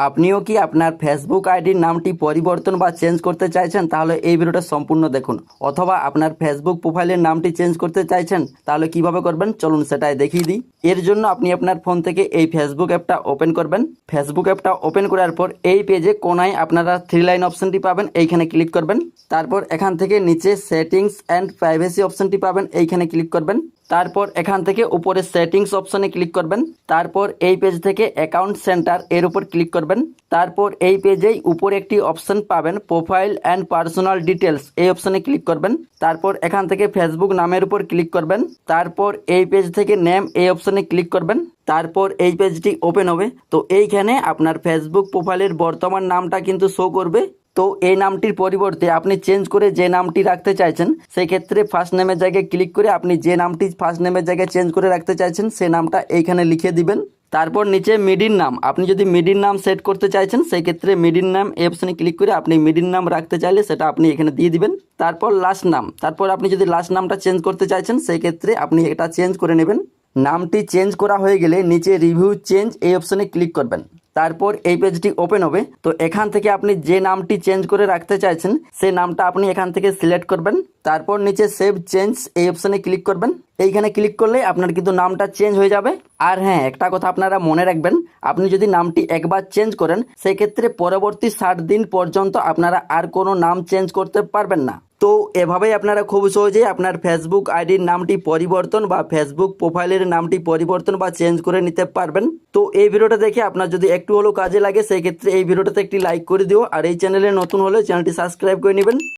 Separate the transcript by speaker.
Speaker 1: আপনিও কি আপনার ফেসবুক আইডির নামটি পরিবর্তন বা চেঞ্জ করতে চাইছেন? তাহলে এই ভিডিওটা সম্পূর্ণ দেখুন। অথবা আপনার ফেসবুক প্রোফাইলের নামটি চেঞ্জ করতে চাইছেন, তাহলে কিভাবে করবেন চলুন সেটাই দেখিয়ে দিই। এর জন্য আপনি আপনার ফোন থেকে এই ফেসবুক অ্যাপটা ওপেন করবেন। ফেসবুক অ্যাপটা ওপেন করার পর এই পেজে কোনায় আপনারা 3 লাইন অপশনটি পাবেন, এইখানে ক্লিক করবেন। তারপর এখান থেকে নিচে সেটিংস অ্যান্ড প্রাইভেসি অপশনটি পাবেন, এইখানে ক্লিক করবেন। তারপর এখান থেকে উপরে সেটিংস অপশনে ক্লিক করবেন। তারপর এই পেজ থেকে অ্যাকাউন্ট সেন্টার এর উপর ক্লিক করবেন। তারপর এই পেজেই উপরে একটি অপশন পাবেন প্রোফাইল অ্যান্ড পার্সোনাল ডিটেলস, এই অপশনে ক্লিক করবেন। তারপর এখান থেকে ফেসবুক নামের উপর ক্লিক করবেন। তারপর এই পেজ থেকে নেম এই অপশনে ক্লিক করবেন। তারপর এই পেজটি ওপেন হবে। তো এইখানে আপনার ফেসবুক প্রোফাইলের বর্তমান নামটা কিন্তু শো করবে। তো এই নামটির পরিবর্তে আপনি চেঞ্জ করে যে নামটি রাখতে চাইছেন, সেই ক্ষেত্রে ফার্স্ট নেমের জায়গায় ক্লিক করে আপনি যে নামটি ফার্স্ট নেমের জায়গায় চেঞ্জ করে রাখতে চাইছেন সেই নামটা এইখানে লিখে দিবেন। তারপর নিচে মিডিল নাম, আপনি যদি মিডিল নাম সেট করতে চাইছেন সেই ক্ষেত্রে মিডিল নাম এই অপশনে ক্লিক করে আপনি মিডিল নাম রাখতে চাইলে সেটা আপনি এখানে দিয়ে দিবেন। তারপর লাস্ট নাম, তারপর আপনি যদি লাস্ট নামটা চেঞ্জ করতে চাইছেন সেই ক্ষেত্রে আপনি এটা চেঞ্জ করে নেবেন। নামটি চেঞ্জ করা হয়ে গেলে নিচে রিভিউ চেঞ্জ এই অপশনে ক্লিক করবেন। তারপর এই পেজটি ওপেন হবে। তো এখান থেকে আপনি যে নামটি চেঞ্জ করে রাখতে চাইছেন সেই নামটা আপনি এখান থেকে সিলেক্ট করবেন। তারপর নিচে সেভ চেঞ্জ এই অপশনে ক্লিক করবেন। এইখানে ক্লিক করলে আপনার কিন্তু নামটা চেঞ্জ হয়ে যাবে। আর হ্যাঁ, একটা কথা আপনারা মনে রাখবেন, আপনি যদি নামটি একবার চেঞ্জ করেন সেই ক্ষেত্রে পরবর্তী 60 দিন পর্যন্ত আপনারা আর কোনো নাম চেঞ্জ করতে পারবেন না। তো এভাবেই আপনারা খুব সহজেই আপনার ফেসবুক আইডির নামটি পরিবর্তন বা ফেসবুক প্রোফাইলের নামটি পরিবর্তন বা চেঞ্জ করে নিতে পারবেন। তো এই ভিডিওটা দেখে আপনার যদি একটু হলেও কাজে লাগে সেই ক্ষেত্রে এই ভিডিওটাতে একটি লাইক করে দিও। আর এই চ্যানেলে নতুন হলে চ্যানেলটি সাবস্ক্রাইব করে নেবেন।